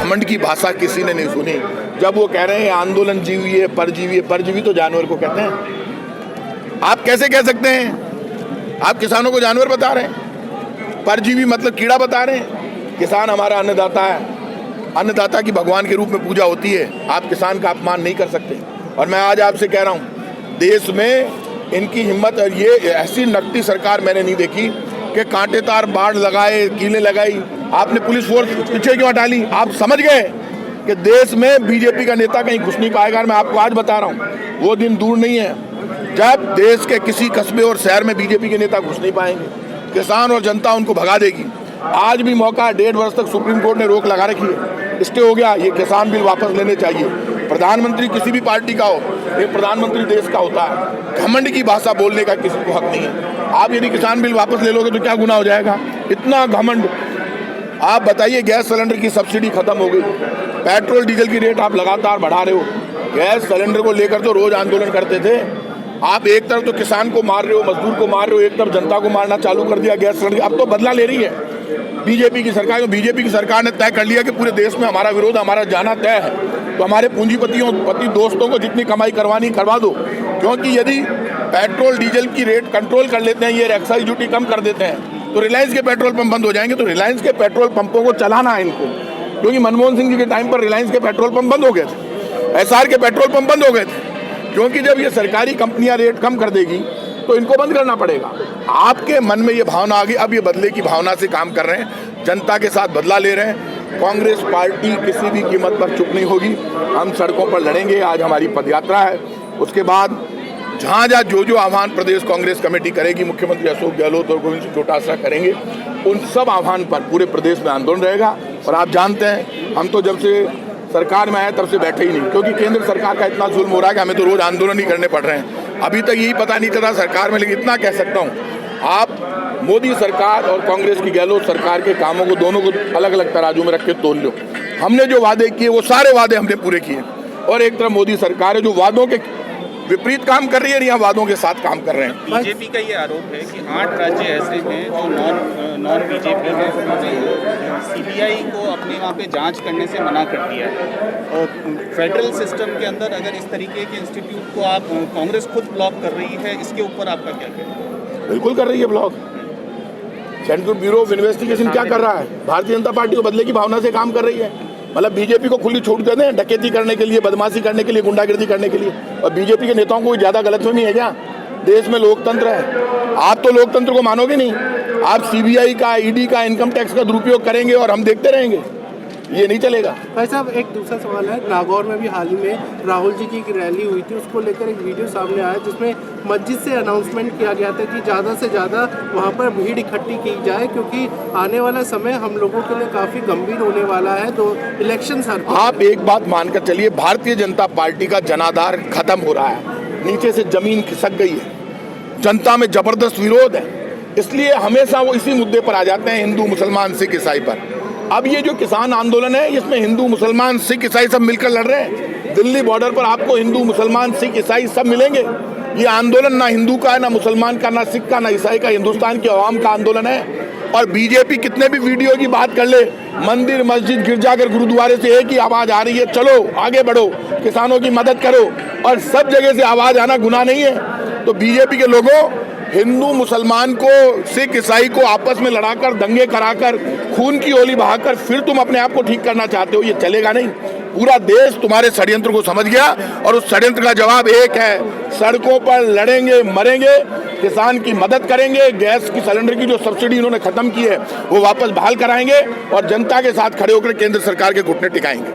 घमंड की भाषा किसी ने नहीं सुनी जब वो कह रहे हैं आंदोलन जीवी है, परजीवी तो जानवर को कहते हैं। आप कैसे कह सकते हैं? आप किसानों को जानवर बता रहे हैं, परजीवी मतलब कीड़ा बता रहे हैं। किसान हमारा अन्नदाता है, अन्नदाता की भगवान के रूप में पूजा होती है। आप किसान का अपमान नहीं कर सकते। और मैं आज आपसे कह रहा हूँ, देश में इनकी हिम्मत, और ये ऐसी नकटी सरकार मैंने नहीं देखी कि कांटेदार बाढ़ लगाए, कीलें लगाई। आपने पुलिस फोर्स पीछे क्यों हटा ली? आप समझ गए कि देश में बीजेपी का नेता कहीं घुस नहीं पाएगा। मैं आपको आज बता रहा हूँ, वो दिन दूर नहीं है जब देश के किसी कस्बे और शहर में बीजेपी के नेता घुस नहीं पाएंगे। किसान और जनता उनको भगा देगी। आज भी मौका, 1.5 वर्ष तक सुप्रीम कोर्ट ने रोक लगा रखी है, स्टे हो गया। ये किसान बिल वापस लेने चाहिए। प्रधानमंत्री किसी भी पार्टी का हो, ये प्रधानमंत्री देश का होता है। घमंड की भाषा बोलने का किसी को हक नहीं है। आप यदि किसान बिल वापस ले लोगे तो क्या गुनाह हो जाएगा? इतना घमंड। आप बताइए, गैस सिलेंडर की सब्सिडी खत्म हो गई, पेट्रोल डीजल की रेट आप लगातार बढ़ा रहे हो। गैस सिलेंडर को लेकर तो रोज आंदोलन करते थे। आप एक तरफ तो किसान को मार रहे हो, मजदूर को मार रहे हो, एक तरफ जनता को मारना चालू कर दिया गैस सिलेंडर। अब तो बदला ले रही है बीजेपी की सरकार। बीजेपी की सरकार ने तय कर लिया कि पूरे देश में हमारा विरोध, हमारा जाना तय है। तो हमारे पूंजीपतियों दोस्तों को जितनी कमाई करवानी करवा दो, क्योंकि यदि पेट्रोल डीजल की रेट कंट्रोल कर लेते हैं, ये एक्साइज ड्यूटी कम कर देते हैं, तो रिलायंस के पेट्रोल पंप बंद हो जाएंगे। तो रिलायंस के पेट्रोल पंपों को चलाना है इनको, क्योंकि मनमोहन सिंह जी के टाइम पर रिलायंस के पेट्रोल पंप बंद हो गए थे, एसआर के पेट्रोल पंप बंद हो गए थे। क्योंकि जब ये सरकारी कंपनियां रेट कम कर देगी तो इनको बंद करना पड़ेगा। आपके मन में ये भावना आ गई, अब ये बदले की भावना से काम कर रहे हैं, जनता के साथ बदला ले रहे हैं। कांग्रेस पार्टी किसी भी कीमत पर चुप नहीं होगी। हम सड़कों पर लड़ेंगे। आज हमारी पदयात्रा है, उसके बाद जहाँ जहाँ जो आह्वान प्रदेश कांग्रेस कमेटी करेगी, मुख्यमंत्री अशोक गहलोत और गोविंद सिंह चौटाला करेंगे, उन सब आह्वान पर पूरे प्रदेश में आंदोलन रहेगा। और आप जानते हैं, हम तो जब से सरकार में आए तब से बैठे ही नहीं, क्योंकि केंद्र सरकार का इतना जुल्म हो रहा है कि हमें तो रोज आंदोलन ही करने पड़ रहे हैं। अभी तक यही पता नहीं चला सरकार में, लेकिन इतना कह सकता हूँ, आप मोदी सरकार और कांग्रेस की गहलोत सरकार के कामों को, दोनों को अलग अलग तराजू में रख के तोल लो। हमने जो वादे किए वो सारे वादे हमने पूरे किए, और एक तरफ मोदी सरकार है जो वादों के विपरीत काम कर रही है, या वादों के साथ काम कर रहे हैं। बीजेपी का ये आरोप है कि 8 राज्य ऐसे हैं जो नॉन बीजेपी हैं, उन्होंने सीबीआई को अपने वहाँ पे जांच करने से मना कर दिया है। और फेडरल सिस्टम के अंदर अगर इस तरीके के इंस्टीट्यूट को आप, कांग्रेस खुद ब्लॉक कर रही है, इसके ऊपर आपका क्या कहना है? बिल्कुल कर रही है block. Central bureau of investigation क्या कर रहा है? भारतीय जनता पार्टी को बदले की भावना से काम कर रही है। मतलब बीजेपी को खुली छूट दे दें डकैती करने के लिए, बदमाशी करने के लिए, गुंडागिर्दी करने के लिए। और बीजेपी के नेताओं को ज़्यादा गलतफहमी है क्या? देश में लोकतंत्र है, आप तो लोकतंत्र को मानोगे नहीं। आप सीबीआई का, ईडी का, इनकम टैक्स का दुरुपयोग करेंगे और हम देखते रहेंगे, ये नहीं चलेगा। भाई साहब, एक दूसरा सवाल है। नागौर में भी हाल ही में राहुल जी की एक रैली हुई थी, उसको लेकर एक वीडियो सामने आया जिसमें मस्जिद से अनाउंसमेंट किया गया था कि ज़्यादा से ज़्यादा वहाँ पर भीड़ इकट्ठी की जाए, क्योंकि आने वाला समय हम लोगों के लिए काफ़ी गंभीर होने वाला है। तो इलेक्शन सर, आप एक बात मानकर चलिए, भारतीय जनता पार्टी का जनाधार खत्म हो रहा है, नीचे से जमीन खिसक गई है, जनता में जबरदस्त विरोध है। इसलिए हमेशा वो इसी मुद्दे पर आ जाते हैं, हिंदू मुसलमान सिख ईसाई पर। अब ये जो किसान आंदोलन है, इसमें हिंदू मुसलमान सिख ईसाई सब मिलकर लड़ रहे हैं। दिल्ली बॉर्डर पर आपको हिंदू मुसलमान सिख ईसाई सब मिलेंगे। ये आंदोलन ना हिंदू का है, ना मुसलमान का, ना सिख का, ना ईसाई का, हिंदुस्तान की आवाम का आंदोलन है। और बीजेपी कितने भी वीडियो की बात कर ले, मंदिर, मस्जिद, गिरजाघर, गुरुद्वारे से एक ही आवाज आ रही है, चलो आगे बढ़ो, किसानों की मदद करो। और सब जगह से आवाज आना गुनाह नहीं है। तो बीजेपी के लोगों, हिंदू मुसलमान को, सिख ईसाई को आपस में लड़ाकर, दंगे कराकर, खून की होली बहाकर फिर तुम अपने आप को ठीक करना चाहते हो, ये चलेगा नहीं। पूरा देश तुम्हारे षड्यंत्र को समझ गया, और उस षड्यंत्र का जवाब एक है, सड़कों पर लड़ेंगे, मरेंगे, किसान की मदद करेंगे, गैस की सिलेंडर की जो सब्सिडी इन्होंने खत्म की है वो वापस बहाल कराएंगे, और जनता के साथ खड़े होकर केंद्र सरकार के घुटने टिकाएंगे।